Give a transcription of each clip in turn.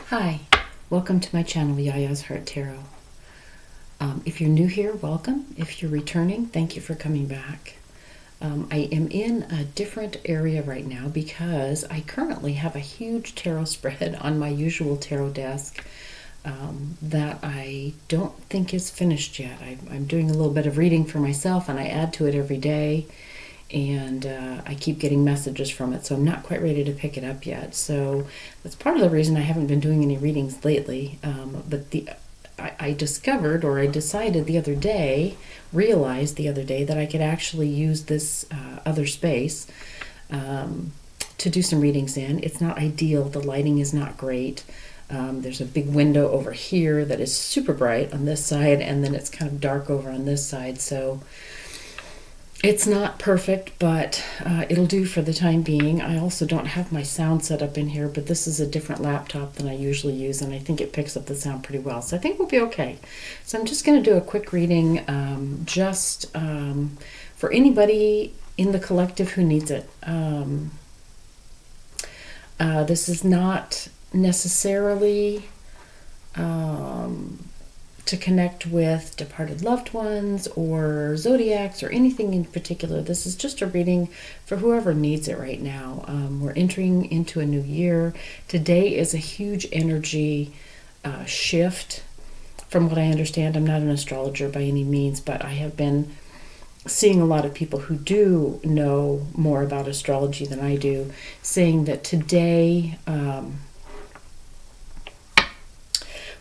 Hi, welcome to my channel, Yaya's Heart Tarot. If you're new here, welcome. If you're returning, thank you for coming back. I am in a different area right now because I currently have a huge tarot spread on my usual tarot desk that I don't think is finished yet. I'm doing a little bit of reading for myself and I add to it every day. And I keep getting messages from it, so I'm not quite ready to pick it up yet. So that's part of the reason I haven't been doing any readings lately. But I discovered, or I decided the other day, realized the other day that I could actually use this other space to do some readings in. It's not ideal. The lighting is not great. There's a big window over here that is super bright on this side, and then it's kind of dark over on this side. So it's not perfect, but it'll do for the time being. I also don't have my sound set up in here, but this is a different laptop than I usually use, and I think it picks up the sound pretty well. So I think we'll be okay. So I'm just going to do a quick reading for anybody in the collective who needs it. This is not necessarily to connect with departed loved ones or zodiacs or anything in particular. This is just a reading for whoever needs it right now. We're entering into a new year. Today is a huge energy shift. From what I understand, I'm not an astrologer by any means, but I have been seeing a lot of people who do know more about astrology than I do, saying that today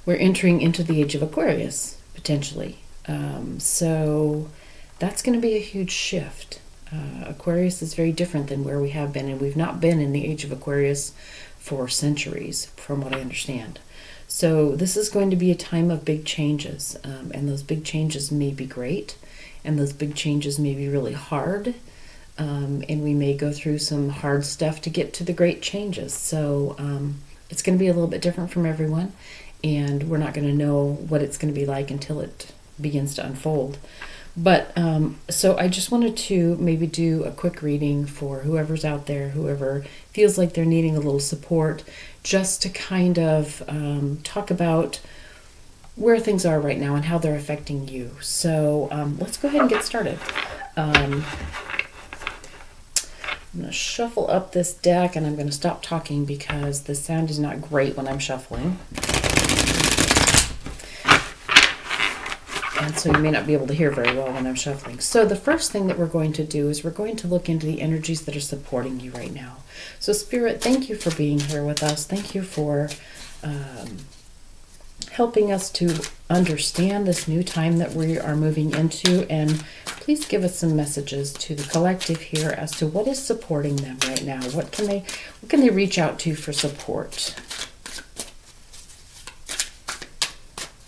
we're entering into the age of Aquarius, potentially. So that's going to be a huge shift. Aquarius is very different than where we have been, and we've not been in the age of Aquarius for centuries, from what I understand. So this is going to be a time of big changes, and those big changes may be great, and those big changes may be really hard, and we may go through some hard stuff to get to the great changes. So it's going to be a little bit different from everyone, and we're not going to know what it's going to be like until it begins to unfold. But so I just wanted to maybe do a quick reading for whoever's out there, whoever feels like they're needing a little support, just to kind of talk about where things are right now and how they're affecting you. So let's go ahead and get started. I'm going to shuffle up this deck, and I'm going to stop talking because the sound is not great when I'm shuffling. And so you may not be able to hear very well when I'm shuffling. So the first thing that we're going to do is we're going to look into the energies that are supporting you right now. So Spirit, thank you for being here with us. Thank you for helping us to understand this new time that we are moving into. And please give us some messages to the collective here as to what is supporting them right now. What can they reach out to for support?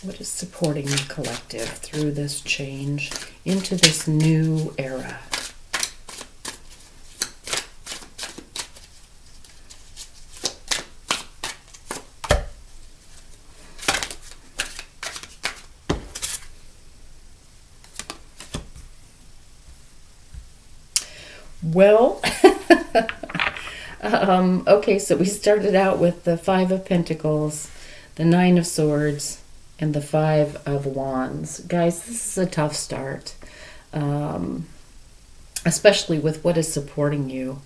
What is supporting the collective through this change into this new era? Well, okay, so we started out with the Five of Pentacles, the Nine of Swords, and the Five of Wands. Guys, this is a tough start, especially with what is supporting you.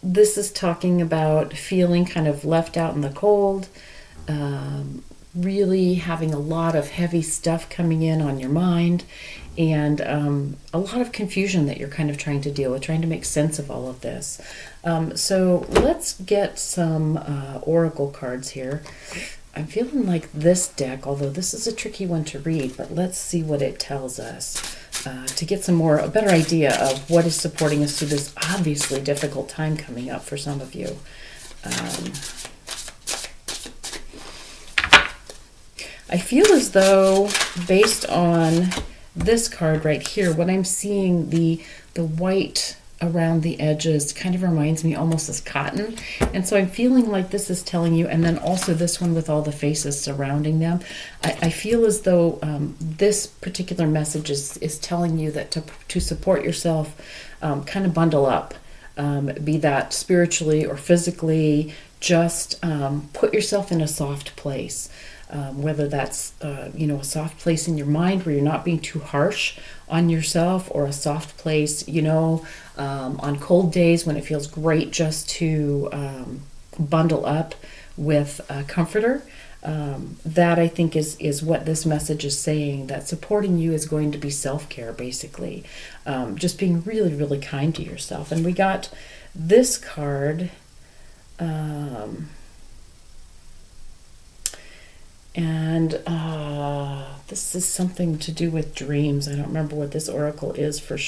This is talking about feeling kind of left out in the cold, really having a lot of heavy stuff coming in on your mind, and a lot of confusion that you're kind of trying to deal with, trying to make sense of all of this. So let's get some oracle cards here. I'm feeling like this deck, although this is a tricky one to read, but let's see what it tells us to get a better idea of what is supporting us through this obviously difficult time coming up for some of you. I feel as though, based on this card right here, what I'm seeing, the white around the edges kind of reminds me almost as cotton, and so I'm feeling like this is telling you, and then also this one with all the faces surrounding them, I feel as though this particular message is telling you that to support yourself, kind of bundle up, be that spiritually or physically, just put yourself in a soft place. Whether that's a soft place in your mind where you're not being too harsh on yourself, or a soft place on cold days when it feels great just to bundle up with a comforter. That I think is what this message is saying, that supporting you is going to be self-care, basically. Just being really, really kind to yourself. And we got this card. This is something to do with dreams. I don't remember what this oracle is for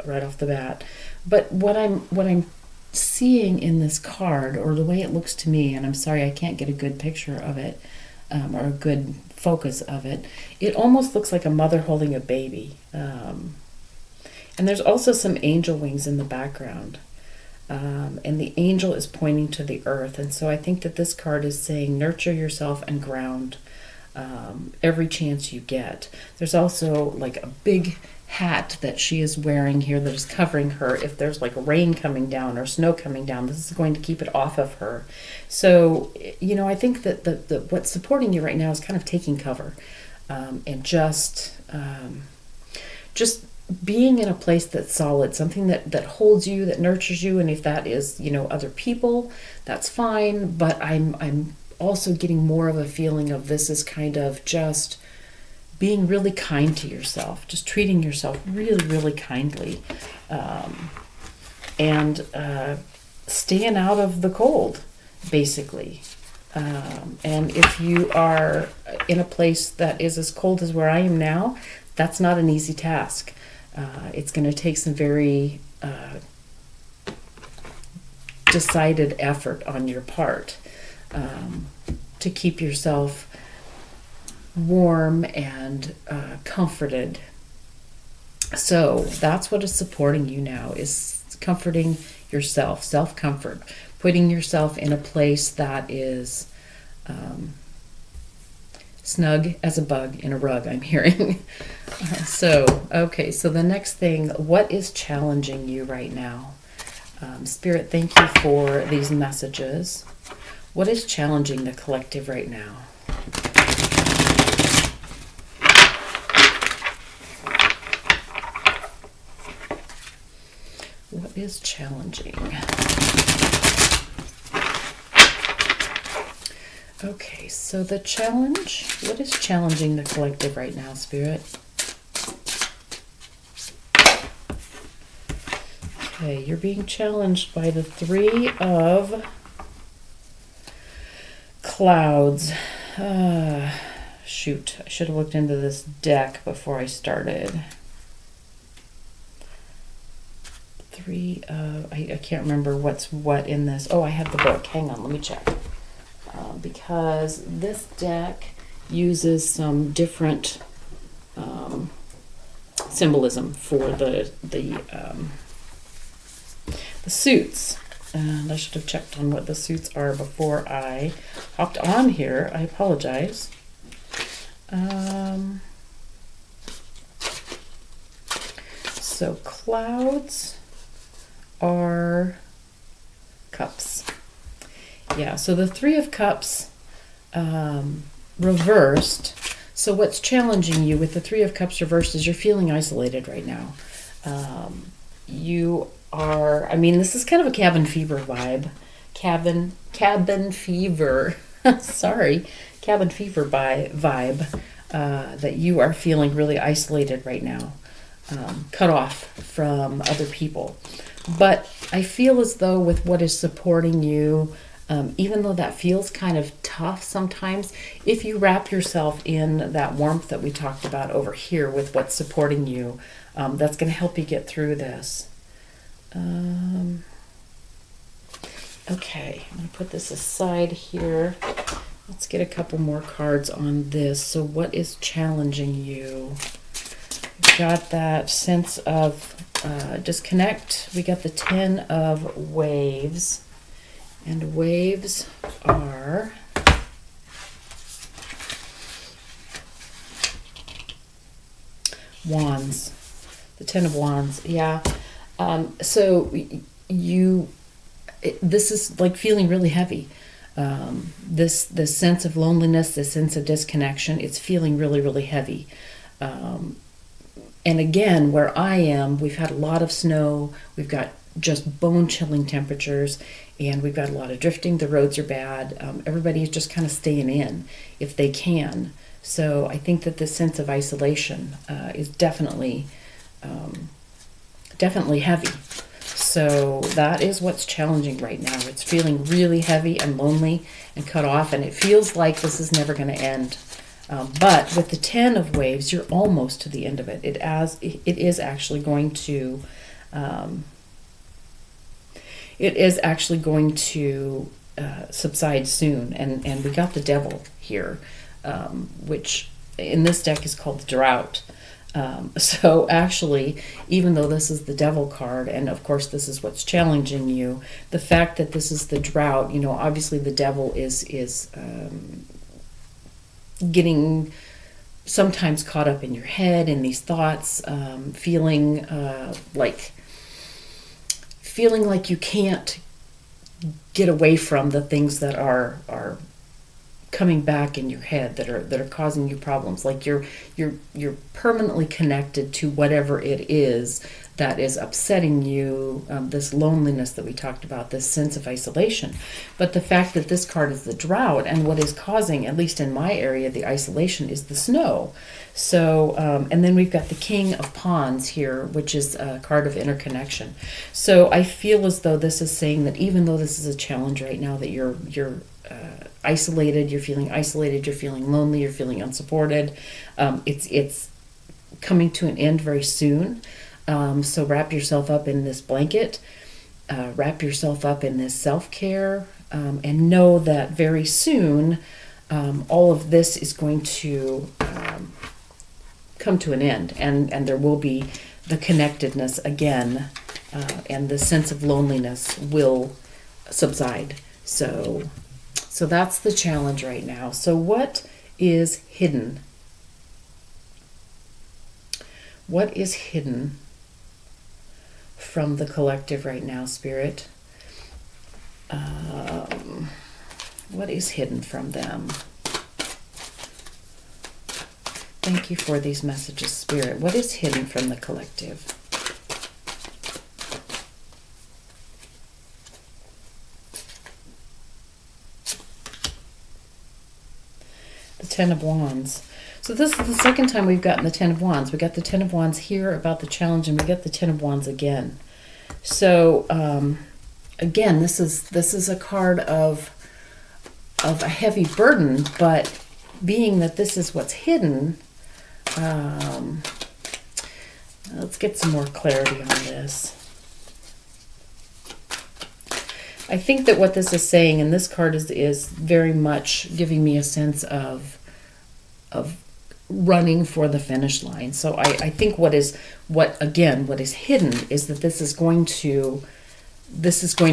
right off the bat. But what I'm seeing in this card, or the way it looks to me, and I'm sorry I can't get a good picture of it, or a good focus of it, it almost looks like a mother holding a baby. And there's also some angel wings in the background. And the angel is pointing to the earth. And so I think that this card is saying nurture yourself and ground every chance you get. There's also like a big hat that she is wearing here that is covering her. If there's like rain coming down or snow coming down, this is going to keep it off of her. So, I think that what's supporting you right now is kind of taking cover, and just being in a place that's solid, something that holds you, that nurtures you. And if that is, other people, that's fine. But I'm also getting more of a feeling of this is kind of just being really kind to yourself, just treating yourself really, really kindly, and staying out of the cold, basically. And if you are in a place that is as cold as where I am now, that's not an easy task. It's going to take some very decided effort on your part to keep yourself warm and comforted. So that's what is supporting you now, is comforting yourself, self-comfort, putting yourself in a place that is snug as a bug in a rug, I'm hearing. So the next thing, what is challenging you right now? Spirit, thank you for these messages. What is challenging the collective right now? What is challenging? Okay, so the challenge, what is challenging the collective right now, Spirit? Okay, you're being challenged by the Three of Clouds. Shoot, I should have looked into this deck before I started. I can't remember what's what in this. Oh, I have the book. Hang on, let me check. Because this deck uses some different symbolism for the suits. And I should have checked on what the suits are before I hopped on here. I apologize. So clouds are cups. Yeah, so the Three of Cups reversed. So what's challenging you with the Three of Cups reversed is you're feeling isolated right now. You are, this is kind of a cabin fever vibe. Cabin fever. Sorry. Cabin fever vibe. That you are feeling really isolated right now. Cut off from other people. But I feel as though with what is supporting you, even though that feels kind of tough sometimes, if you wrap yourself in that warmth that we talked about over here with what's supporting you, that's going to help you get through this. Okay, I'm going to put this aside here. Let's get a couple more cards on this. So what is challenging you? We've got that sense of disconnect. We got the Ten of Waves. And waves are wands. The Ten of Wands. Yeah. So you this is like feeling really heavy. This sense of loneliness, this sense of disconnection, it's feeling really, really heavy. And again, where I am, we've had a lot of snow. We've got just bone-chilling temperatures, and we've got a lot of drifting. The roads are bad. Everybody's just kind of staying in if they can. So I think that this sense of isolation is definitely heavy. So that is what's challenging right now. It's feeling really heavy and lonely and cut off, and it feels like this is never going to end. But with the 10 of waves, you're almost to the end of it. It is actually going to subside soon. And we got the devil here, which in this deck is called the drought. So actually, even though this is the devil card, and of course this is what's challenging you, the fact that this is the drought, obviously the devil is getting sometimes caught up in your head in these thoughts, feeling like you can't get away from the things that are coming back in your head that are causing you problems. Like you're permanently connected to whatever it is that is upsetting you, this loneliness that we talked about, this sense of isolation. But the fact that this card is the drought, and what is causing, at least in my area, the isolation is the snow. So, and then we've got the King of Wands here, which is a card of interconnection. So I feel as though this is saying that even though this is a challenge right now, that you're isolated, you're feeling lonely, you're feeling unsupported. It's coming to an end very soon. So wrap yourself up in this blanket, wrap yourself up in this self-care, and know that very soon all of this is going to come to an end, and there will be the connectedness again, and the sense of loneliness will subside. So that's the challenge right now. So what is hidden? What is hidden from the collective right now, Spirit? What is hidden from them? Thank you for these messages, Spirit. What is hidden from the collective? The Ten of Wands. So this is the second time we've gotten the Ten of Wands. We got the Ten of Wands here about the challenge, and we got the Ten of Wands again. So again, this is a card of a heavy burden, but being that this is what's hidden, let's get some more clarity on this. I think that what this is saying, and this card is very much giving me a sense of running for the finish line. So I think what is hidden is that this is going to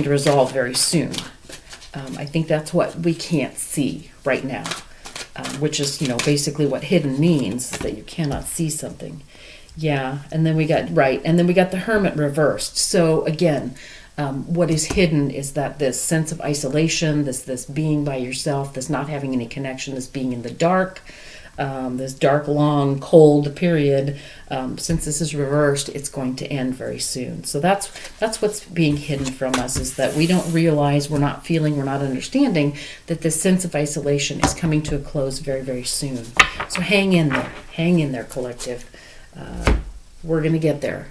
resolve very soon. I think that's what we can't see right now, which is basically what hidden means, is that you cannot see something. Yeah, and then we got the Hermit reversed. So again, what is hidden is that this sense of isolation, this being by yourself, this not having any connection, this being in the dark, this dark, long, cold period, since this is reversed, it's going to end very soon. So that's what's being hidden from us, is that we don't realize, we're not feeling, we're not understanding that this sense of isolation is coming to a close very, very soon. So hang in there, collective. We're going to get there.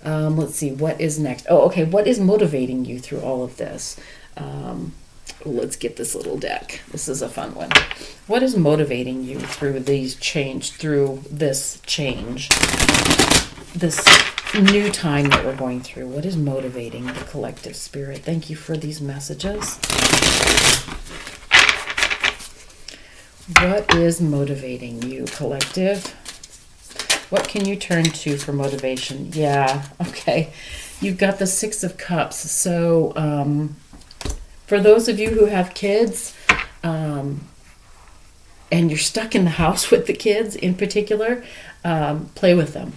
Let's see, what is next? Oh, okay, what is motivating you through all of this? Let's get this little deck. This is a fun one. What is motivating you through this change, this new time that we're going through? What is motivating the collective, Spirit? Thank you for these messages. What is motivating you, collective? What can you turn to for motivation? Yeah, okay. You've got the Six of Cups. So, for those of you who have kids, and you're stuck in the house with the kids in particular, play with them.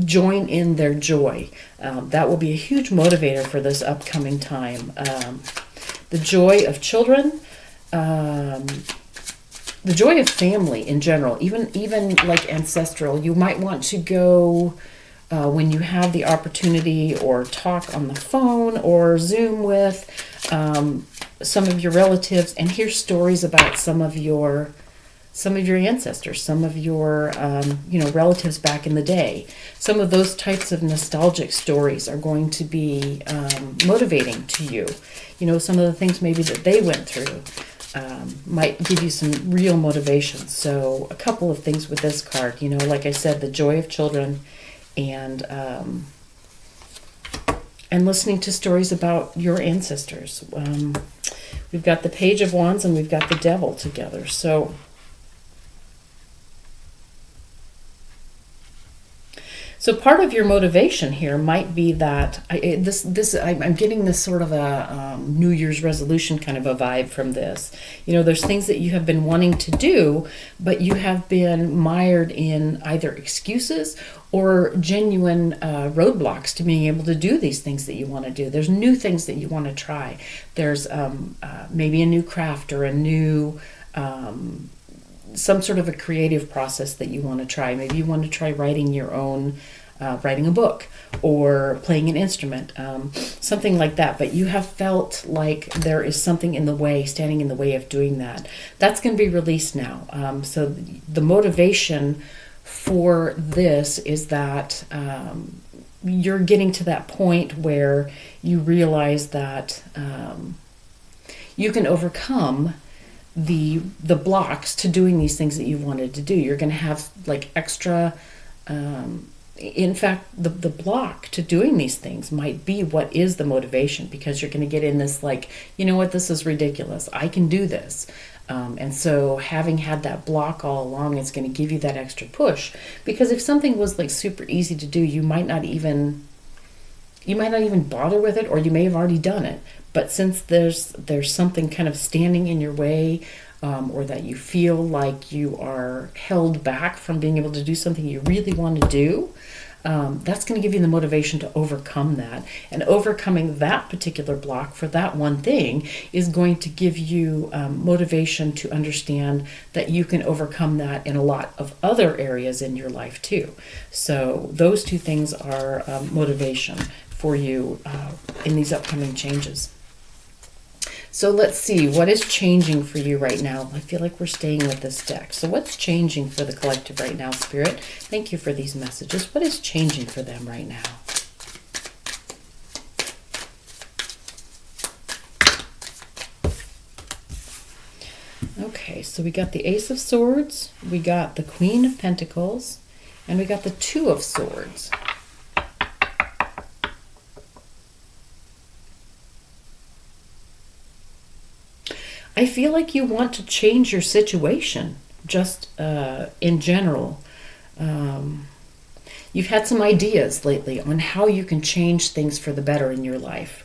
join in their joy. That will be a huge motivator for this upcoming time. The joy of children, the joy of family in general, even like ancestral. You might want to go when you have the opportunity, or talk on the phone or Zoom with some of your relatives and hear stories about some of your ancestors, some of your relatives back in the day. Some of those types of nostalgic stories are going to be motivating to you. Some of the things maybe that they went through might give you some real motivation. So a couple of things with this card, like I said, the joy of children, and listening to stories about your ancestors. We've got the Page of Wands and we've got the Devil together. So part of your motivation here might be that I'm getting this sort of a New Year's resolution kind of a vibe from this. There's things that you have been wanting to do, but you have been mired in either excuses or genuine roadblocks to being able to do these things that you want to do. There's new things that you want to try. There's maybe a new craft or a new some sort of a creative process that you want to try. Maybe you want to try writing your own, writing a book or playing an instrument, something like that. But you have felt like there is something in the way, standing in the way of doing that. That's going to be released now. So the motivation for this is that you're getting to that point where you realize that you can overcome the blocks to doing these things that you wanted to do. You're going to have like extra, in fact, the block to doing these things might be what is the motivation, because you're going to get in this like, this is ridiculous. I can do this. And so having had that block all along, it's going to give you that extra push, because if something was like super easy to do, you might not even bother with it, or you may have already done it. But since there's something kind of standing in your way, or that you feel like you are held back from being able to do something you really want to do, that's going to give you the motivation to overcome that. And overcoming that particular block for that one thing is going to give you motivation to understand that you can overcome that in a lot of other areas in your life too. So those two things are motivation for you in these upcoming changes. So let's see, what is changing for you right now? I feel like we're staying with this deck. So what's changing for the collective right now, Spirit? Thank you for these messages. What is changing for them right now? Okay, so we got the Ace of Swords, we got the Queen of Pentacles, and we got the Two of Swords. I feel like you want to change your situation, just in general. You've had some ideas lately on how you can change things for the better in your life.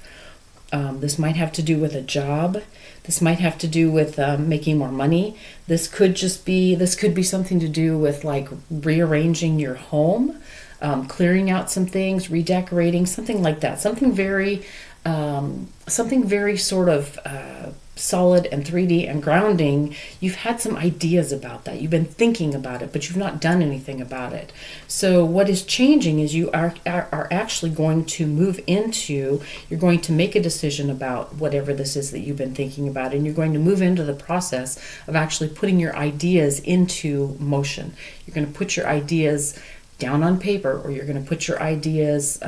This might have to do with a job. This might have to do with making more money. This could be something to do with like rearranging your home, clearing out some things, redecorating, something like that. Something very sort of solid and 3D and grounding. You've had some ideas about that. You've been thinking about it, but you've not done anything about it. So what is changing is you are actually going to you're going to make a decision about whatever this is that you've been thinking about, and you're going to move into the process of actually putting your ideas into motion. You're going to put your ideas down on paper, or you're going to put your ideas,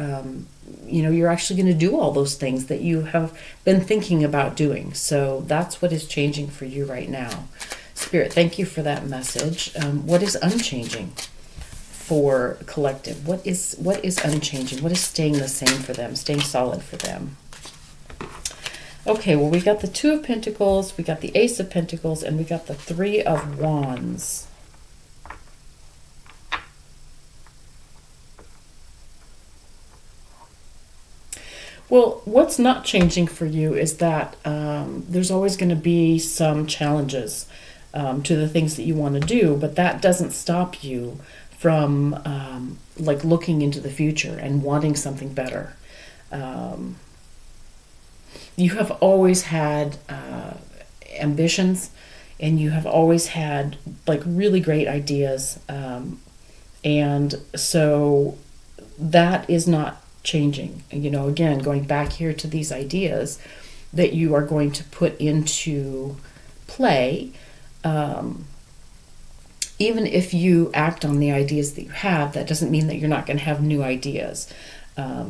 you're actually going to do all those things that you have been thinking about doing. So that's what is changing for you right now. Spirit, thank you for that message. What is unchanging for collective? What is unchanging? What is staying the same for them, staying solid for them? Okay, well, we got the Two of Pentacles, we got the Ace of Pentacles, and we got the Three of Wands. Well, what's not changing for you is that there's always going to be some challenges to the things that you want to do, but that doesn't stop you from like looking into the future and wanting something better. You have always had ambitions, and you have always had like really great ideas, and so that is not changing. You know, again, going back here to these ideas that you are going to put into play. Even if you act on the ideas that you have, that doesn't mean that you're not going to have new ideas.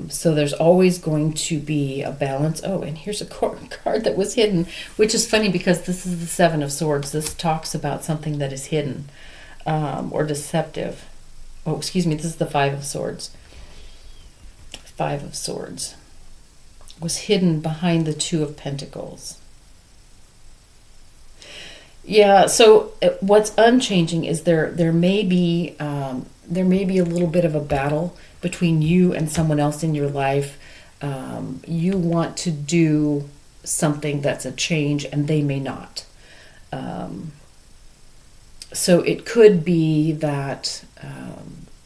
So there's always going to be a balance. Oh, and here's a card that was hidden, which is funny because this is the Seven of Swords. This talks about something that is hidden or deceptive. Oh, excuse me, this is the Five of Swords. Five of Swords was hidden behind the Two of Pentacles. Yeah, so what's unchanging is there may be a little bit of a battle between you and someone else in your life. You want to do something that's a change, and they may not. So it could be that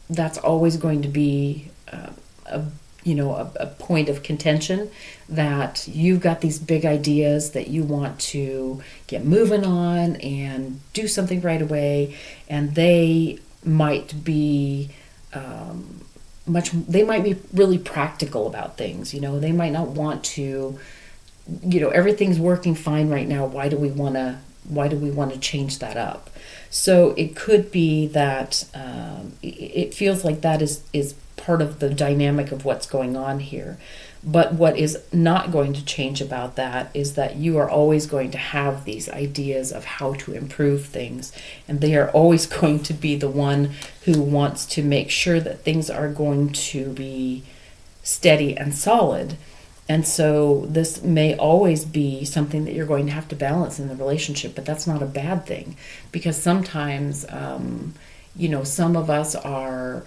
that's always going to be a point of contention, that you've got these big ideas that you want to get moving on and do something right away, and they might be they might be really practical about things. You know, they might not want to, everything's working fine right now. Why do we want to change that up? So it could be that it feels like that is part of the dynamic of what's going on here. But what is not going to change about that is that you are always going to have these ideas of how to improve things, and they are always going to be the one who wants to make sure that things are going to be steady and solid. And so this may always be something that you're going to have to balance in the relationship, but that's not a bad thing, because sometimes, some of us are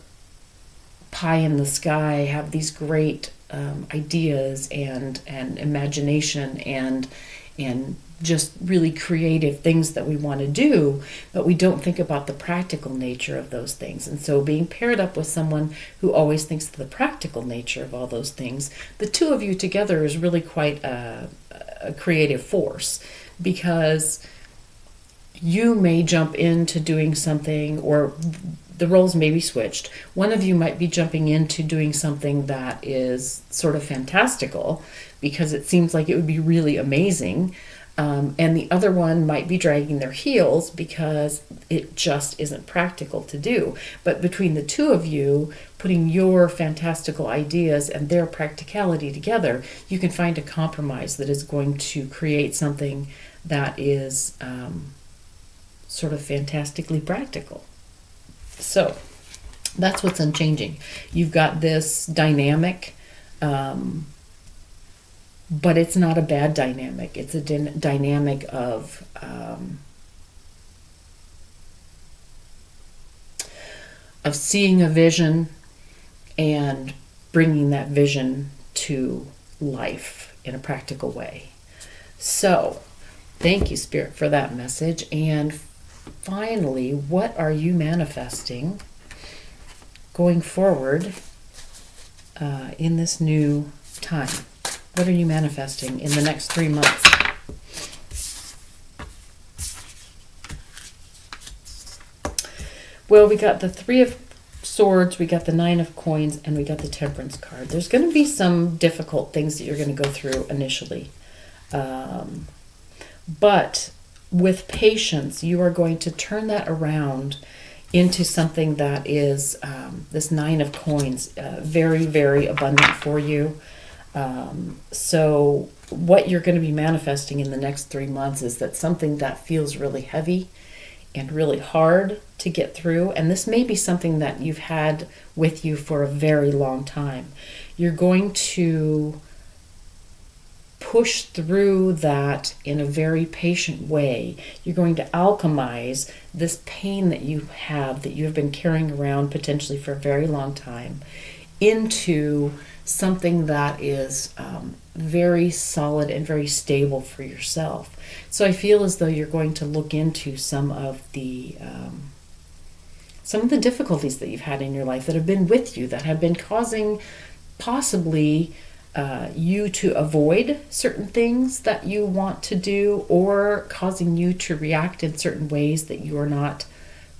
pie in the sky, have these great ideas and imagination and just really creative things that we want to do, but we don't think about the practical nature of those things. And so being paired up with someone who always thinks of the practical nature of all those things, the two of you together is really quite a creative force, because you may jump into doing something, or the roles may be switched. One of you might be jumping into doing something that is sort of fantastical because it seems like it would be really amazing. And the other one might be dragging their heels because it just isn't practical to do. But between the two of you, putting your fantastical ideas and their practicality together, you can find a compromise that is going to create something that is sort of fantastically practical. So that's what's unchanging. You've got this dynamic, but it's not a bad dynamic. It's a dynamic of seeing a vision and bringing that vision to life in a practical way. So thank you, Spirit, for that message. And finally, what are you manifesting going forward in this new time? What are you manifesting in the next 3 months? Well, we got the Three of Swords, we got the Nine of Coins, and we got the Temperance card. There's going to be some difficult things that you're going to go through initially. But with patience, you are going to turn that around into something that is this Nine of Coins, very, very abundant for you. So what you're going to be manifesting in the next 3 months is that something that feels really heavy and really hard to get through, and this may be something that you've had with you for a very long time. You're going to push through that in a very patient way. You're going to alchemize this pain that you have been carrying around potentially for a very long time into something that is very solid and very stable for yourself. So I feel as though you're going to look into some of the some of the difficulties that you've had in your life that have been with you, that have been causing possibly you to avoid certain things that you want to do, or causing you to react in certain ways that you are not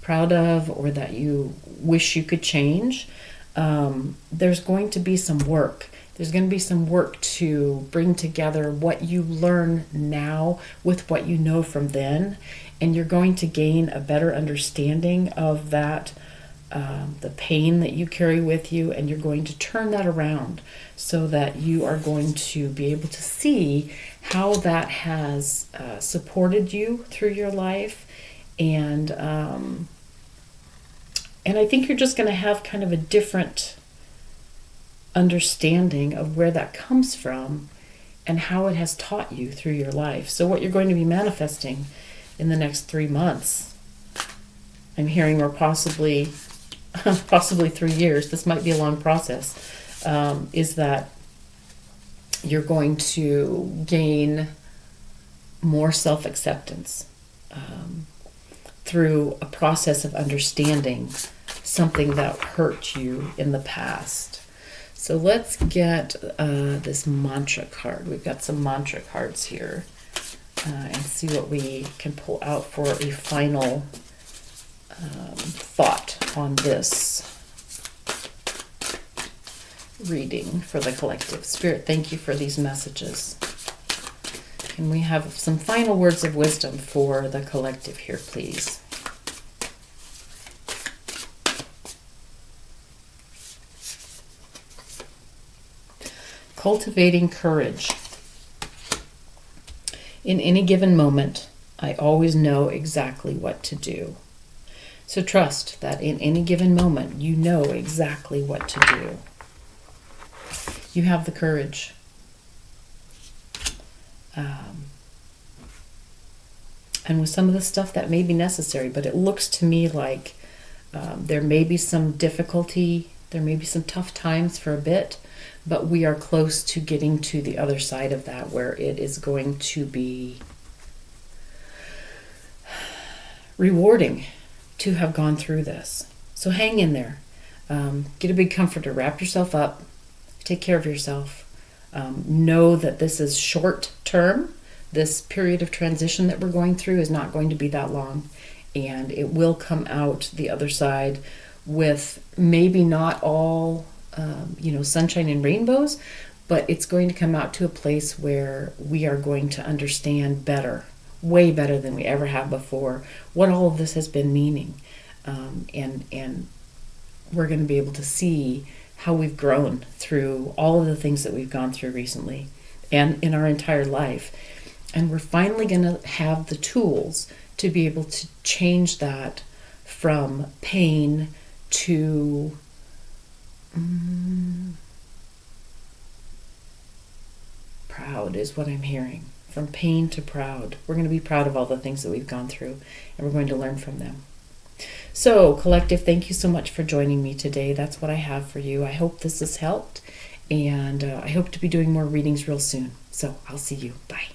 proud of or that you wish you could change. There's going to be some work. There's going to be some work to bring together what you learn now with what you know from then, and you're going to gain a better understanding of that, the pain that you carry with you, and you're going to turn that around so that you are going to be able to see how that has supported you through your life. And I think you're just going to have kind of a different understanding of where that comes from and how it has taught you through your life. So what you're going to be manifesting in the next 3 months, I'm hearing, or possibly 3 years, this might be a long process, is that you're going to gain more self-acceptance through a process of understanding something that hurt you in the past. So let's get this mantra card. We've got some mantra cards here, and see what we can pull out for a final thought on this reading for the collective. Spirit, thank you for these messages. Can we have some final words of wisdom for the collective here, please? Cultivating courage. In any given moment, I always know exactly what to do. So trust that in any given moment, you know exactly what to do. You have the courage. And with some of the stuff that may be necessary, but it looks to me like there may be some difficulty, there may be some tough times for a bit, but we are close to getting to the other side of that, where it is going to be rewarding to have gone through this. So hang in there. Get a big comforter, wrap yourself up, take care of yourself. Know that this is short term. This period of transition that we're going through is not going to be that long, and it will come out the other side with maybe not all sunshine and rainbows, but it's going to come out to a place where we are going to understand better, way better than we ever have before, what all of this has been meaning. And we're going to be able to see how we've grown through all of the things that we've gone through recently and in our entire life. And we're finally going to have the tools to be able to change that from pain to proud, is what I'm hearing. From pain to proud. We're going to be proud of all the things that we've gone through, and we're going to learn from them. So, collective, thank you so much for joining me today. That's what I have for you. I hope this has helped, and I hope to be doing more readings real soon. So, I'll see you. Bye.